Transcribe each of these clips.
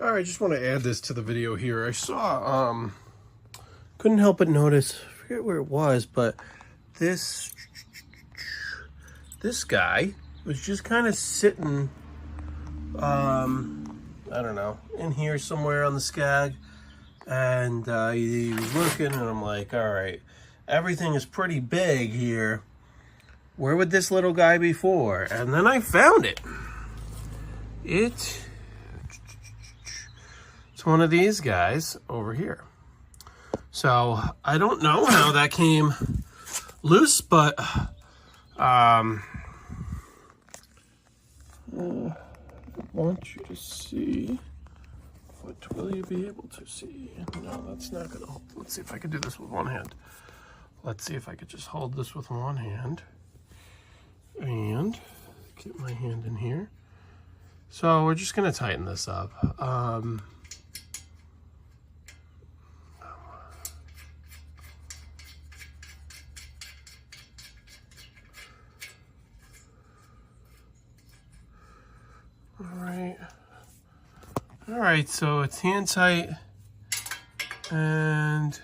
All right, I just want to add this to the video here. I saw, couldn't help but notice, I forget where it was, but this guy was just kind of sitting, I don't know, in here somewhere on the SCAG, and he was looking, and I'm like, all right, everything is pretty big here. Where would this little guy be for? And then I found it. It's one of these guys over here. So I don't know how that came loose, but I want you to see. What will you be able to see? No, that's not gonna hold. Let's see if I can do this with one hand. Let's see if I could just hold this with one hand and get my hand in here. So we're just gonna tighten this up. All right, so it's hand tight, and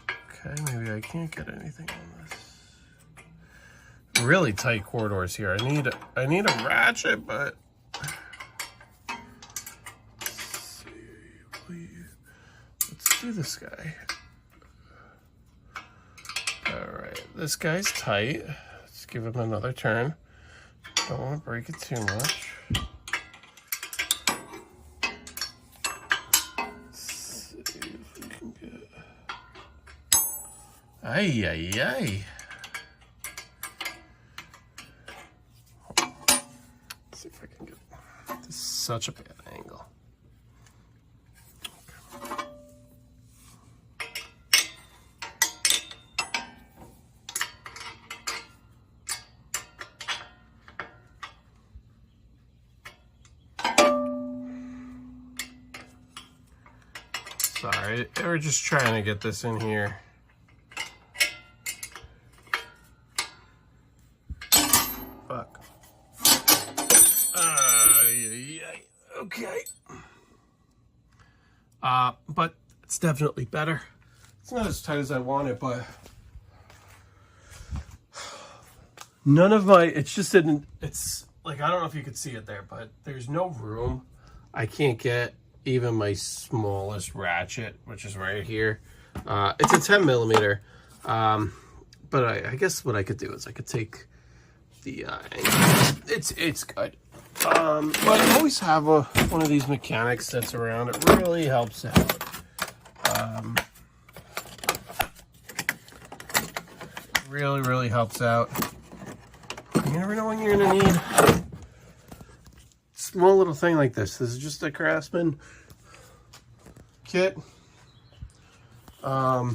okay, maybe I can't get anything on this. Really tight corridors here. I need a ratchet, but let's do this guy. All right, this guy's tight. Let's give him another turn. Don't want to break it too much. Ay, ay, ay. Let's see if I can get it. This is such a bad angle. Sorry, we're just trying to get this in here. Fuck. Okay. But it's definitely better. It's not as tight as I want it, but none of my, it's just didn't, it's like, I don't know if you could see it there, but there's no room. I can't get even my smallest ratchet, which is right here. It's a 10 millimeter. But I guess what I could do is I could take the it's good. But I always have one of these mechanics that's around. It really helps out. Really helps out. You never know when you're gonna need a small little thing like this. This is just a Craftsman kit. But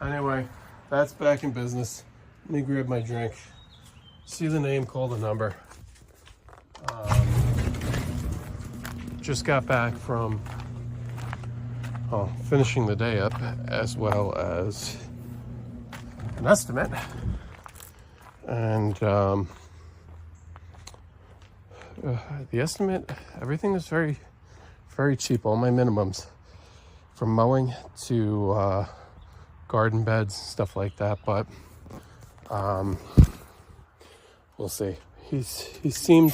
anyway, that's back in business. Let me grab my drink. See the name, call the number. Just got back from finishing the day up, as well as an estimate. And the estimate, everything was very cheap. All my minimums, from mowing to garden beds, stuff like that. But we'll see. He seemed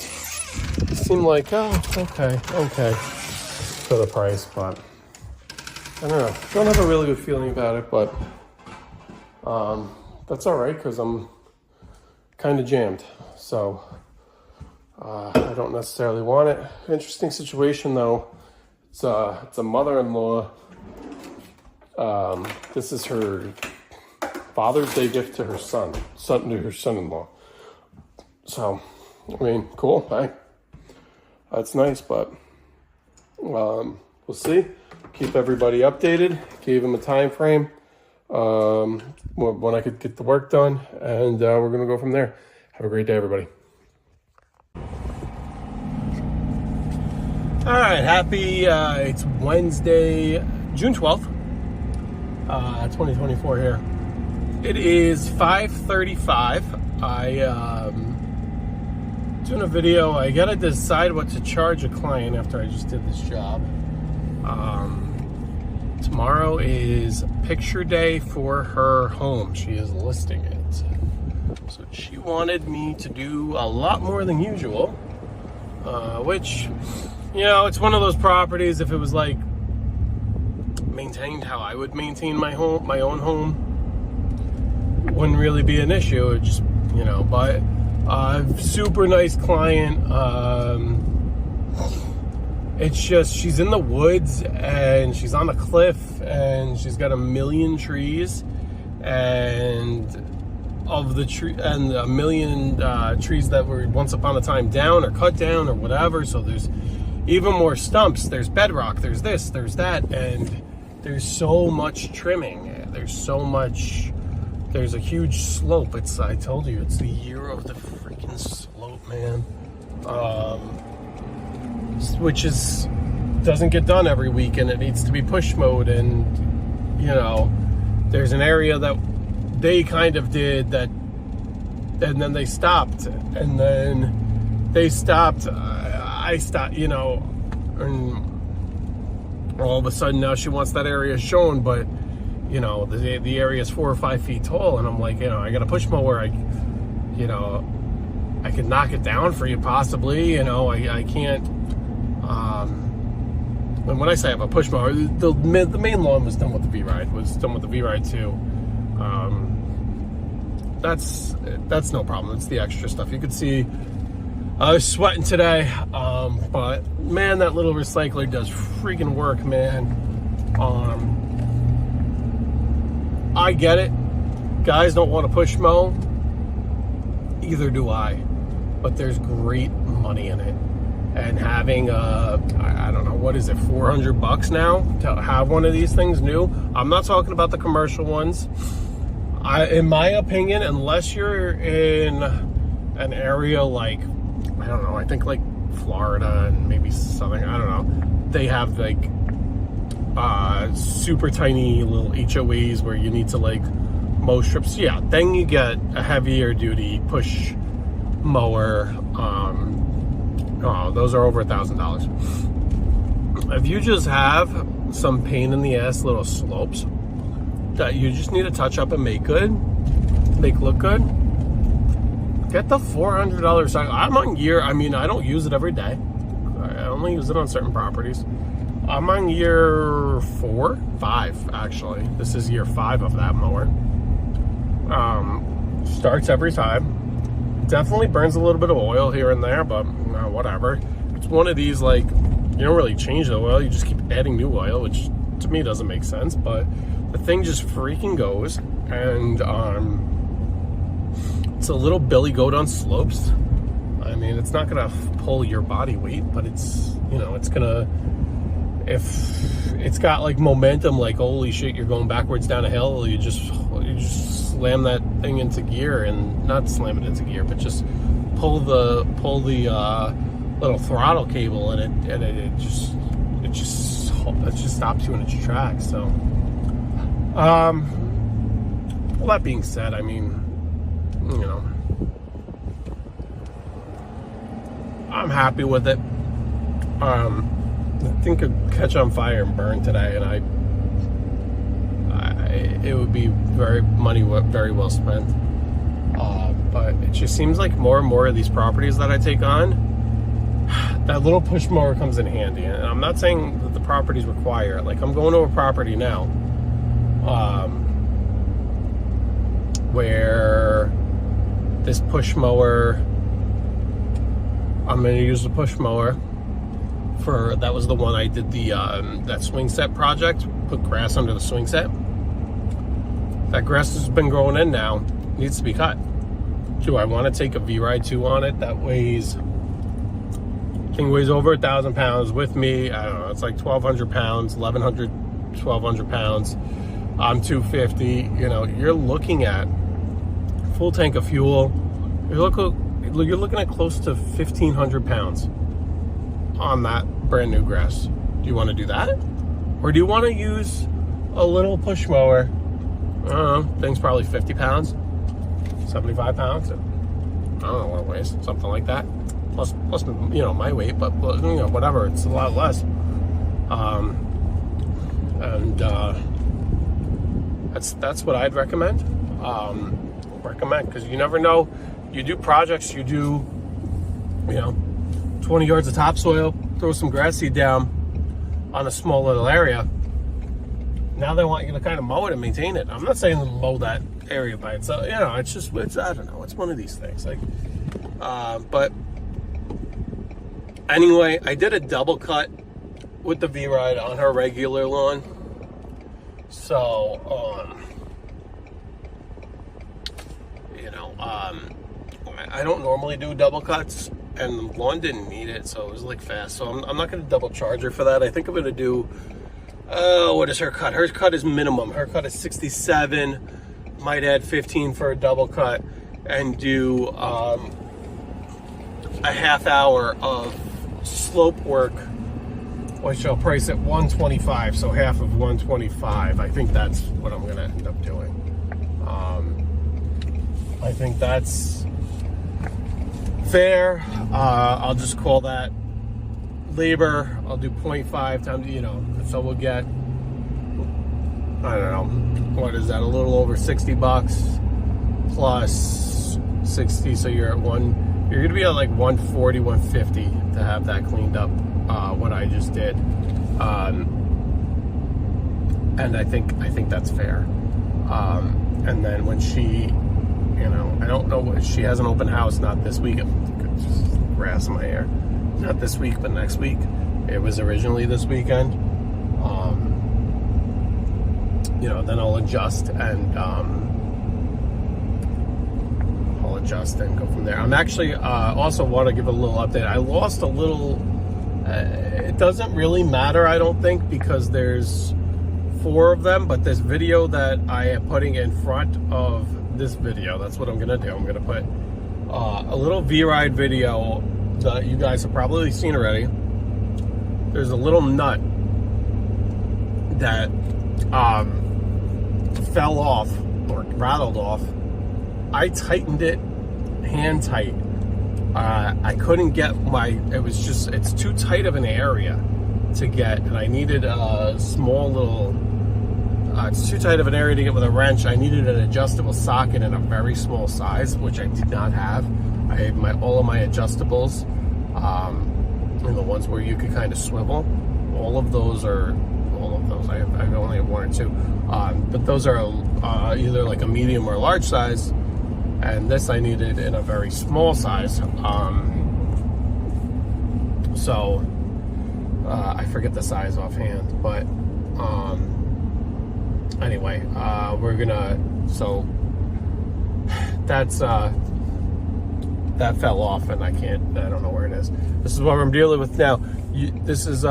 like, oh, okay for the price, but I don't know. Don't have a really good feeling about it, but that's all right, because I'm kind of jammed. So I don't necessarily want it. Interesting situation though. It's a mother-in-law. This is her Father's Day gift to her son-in-law. So, I mean, cool. Hey, that's nice, but we'll see. Keep everybody updated. Gave him a time frame when I could get the work done, and we're gonna go from there. Have a great day, everybody. All right, happy. It's Wednesday, June 12th, 2024 here. It is 5:35. doing a video. I gotta decide what to charge a client after I just did this job. Tomorrow is picture day for her home. She is listing it. So she wanted me to do a lot more than usual, which, you know, it's one of those properties, if it was like maintained how I would maintain my own home, wouldn't really be an issue. It just, you know, but super nice client. It's just, she's in the woods and she's on a cliff and she's got a million trees, and of the tree, and a million trees that were once upon a time down or cut down or whatever. So there's even more stumps, there's bedrock, there's this, there's that, and there's so much trimming. There's a huge slope. I told you, it's the year of the freaking slope, man. Which doesn't get done every week, and it needs to be push mowed. And, you know, there's an area that they kind of did that, and then they stopped, and then they stopped. I stopped, you know, and all of a sudden now she wants that area shown, but, you know, the area is 4 or 5 feet tall, and I'm like, you know, I got a push mower. I could knock it down for you possibly, you know. I can't. And when I say I have a push mower, the main lawn was done with the V-Ride. Was done with the V-Ride too. That's no problem. It's the extra stuff. You could see I was sweating today, but man, that little recycler does freaking work, man. I get it. Guys don't want to push mow. Either do I. But there's great money in it. And having I don't know, what is it, $400 now to have one of these things new? I'm not talking about the commercial ones. In my opinion, unless you're in an area like, I don't know, I think like Florida and maybe something, I don't know, they have like super tiny little HOAs where you need to like mow strips. Yeah, then you get a heavier duty push mower. Those are over $1,000. If you just have some pain in the ass little slopes that you just need to touch up and make look good, get the $400 cycle. I'm on year, I mean, I don't use it every day. I only use it on certain properties. I'm on year 5 actually. This is year 5 of that mower. Starts every time. Definitely burns a little bit of oil here and there, but whatever. It's one of these, like, you don't really change the oil, you just keep adding new oil, which to me doesn't make sense, but the thing just freaking goes. And it's a little billy goat on slopes. I mean, it's not gonna pull your body weight, but it's, you know, it's gonna, if it's got like momentum, like holy shit, you're going backwards down a hill, you just slam that thing into gear, and not slam it into gear, but just pull the little throttle cable, and it just stops you in its tracks. So, well, that being said, I mean, you know, I'm happy with it. I think it could catch on fire and burn today, and it would be very well spent. But it just seems like more and more of these properties that I take on, that little push mower comes in handy. And I'm not saying that the properties require it. Like, I'm going to a property now where this push mower, I'm going to use the push mower for, that was the one I did the that swing set project, put grass under the swing set. That grass has been growing in now, needs to be cut. Do I want to take a V-Ride 2 on it that weighs, thing weighs over 1,000 pounds with me? I don't know, it's like 1,200 pounds, 1,100, 1,200 pounds. I'm 250. You know, you're looking at full tank of fuel. You're looking at close to 1,500 pounds on that brand new grass. Do you want to do that? Or do you want to use a little push mower? I don't know, thing's probably 50 pounds, 75 pounds. I don't know what it weighs, something like that. plus you know, my weight, but you know, whatever, it's a lot less. That's what I'd recommend. Because you never know. You do projects, you do, you know, 20 yards of topsoil, throw some grass seed down on a small little area. Now they want you to kind of mow it and maintain it. I'm not saying to mow that area by itself. You know, it's just, I don't know. It's one of these things. Like, but anyway, I did a double cut with the V-Ride on her regular lawn. So, you know, I don't normally do double cuts, and the lawn didn't need it, so it was like fast. So I'm not going to double charge her for that. I think I'm going to do, what is her cut? Her cut is minimum. Her cut is 67. Might add 15 for a double cut, and do a half hour of slope work, which I'll price at $125. So half of $125. I think that's what I'm going to end up doing. I think that's fair. I'll just call that labor. I'll do 0.5 times, you know, so we'll get, I don't know, what is that, a little over $60 plus 60, so you're gonna be at like 140, 150 to have that cleaned up, what I just did. And I think that's fair. And then when she, you know, I don't know, she has an open house, not this week. Just grass in my hair. Not this week, but next week. It was originally this weekend. You know, then I'll adjust and go from there. I'm actually also want to give a little update. I lost a little. It doesn't really matter, I don't think, because there's 4 of them. But this video that I am putting in front of this video, that's what I'm gonna do. I'm gonna put a little V-Ride video that you guys have probably seen already. There's a little nut that fell off or rattled off. I tightened it hand tight. I couldn't get it's too tight of an area to get, and I needed a small little, it's too tight of an area to get with a wrench. I needed an adjustable socket in a very small size, which I did not have. I had all of my adjustables, and the ones where you could kind of swivel, all of those, I only have 1 or 2, but those are either like a medium or large size, and this I needed in a very small size. So I forget the size offhand, but anyway, we're gonna, so that's that fell off, and I don't know where it is. This is what I'm dealing with now. This is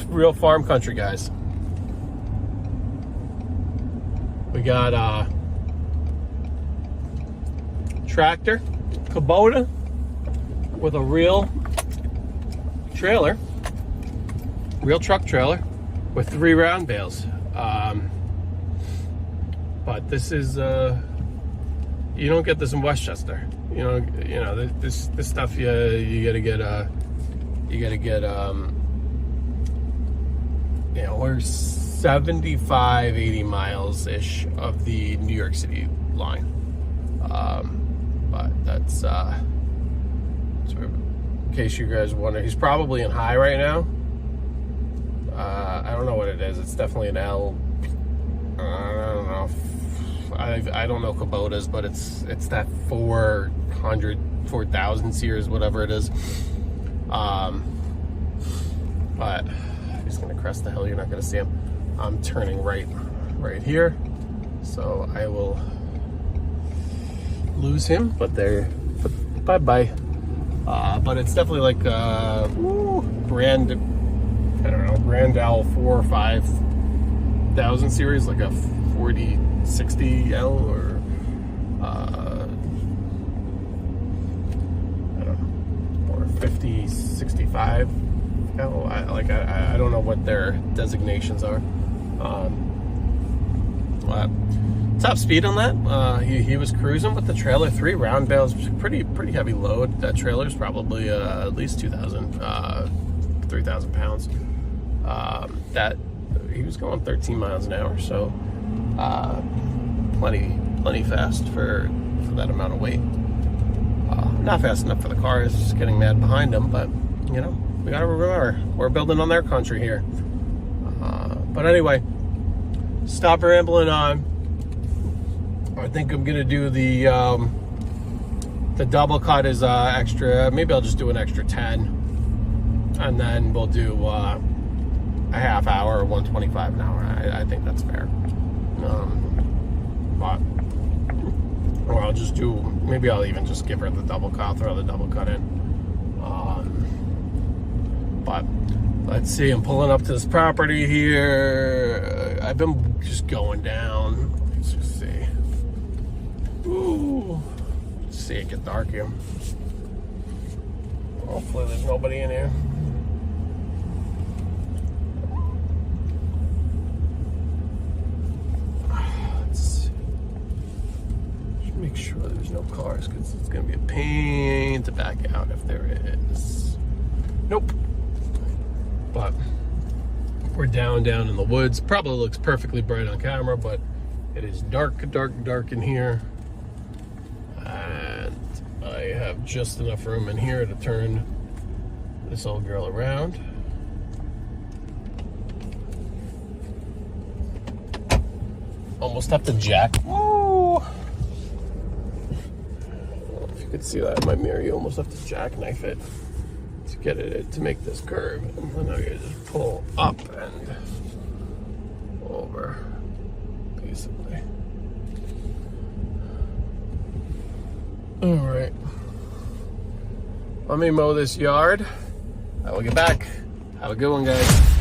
real farm country, guys. We got tractor, Kubota, with a real trailer, real truck trailer with 3 round bales. But this is you don't get this in Westchester. You know this stuff you gotta get you know, we're 75, 80 miles ish of the New York City line. But that's in case you guys wonder, he's probably in high right now. I don't know what it is. It's definitely an L. I don't know. I don't know Kubota's, but it's that 4,000 series, whatever it is. But he's gonna crest the hill. You're not gonna see him. I'm turning right here, so I will lose him. But bye. But it's definitely like Grand L 4,000 or 5,000 series, like a 4060L or I don't know, or 5065L. I don't know what their designations are. top speed on that. He was cruising with the trailer, 3 round bales, pretty heavy load. That trailer's probably at least 2,000, 3,000 pounds. That he was going 13 miles an hour, so plenty fast for that amount of weight. Not fast enough for the cars, just getting mad behind them, but you know, we gotta remember, we're building on their country here. But anyway, stop rambling on. I think I'm gonna do the double cut is extra. Maybe I'll just do an extra 10, and then we'll do a half hour or 125 an hour. I think that's fair. But or I'll just do, maybe I'll even just give her the double cut, throw the double cut in. But let's see, I'm pulling up to this property here. I've been just going down. Let's just see. Ooh, let's see it get dark here. Hopefully there's nobody in here. Let's see. Just make sure there's no cars, because it's going to be a pain to back out if there is. Nope. But we're down in the woods. Probably looks perfectly bright on camera, but it is dark in here. And I have just enough room in here to turn this old girl around. Almost have to jack. Woo! If you could see that in my mirror, you almost have to jackknife it to get it to make this curve. And then I just pull up and over, basically. All right. Let me mow this yard. I will get back. Have a good one, guys.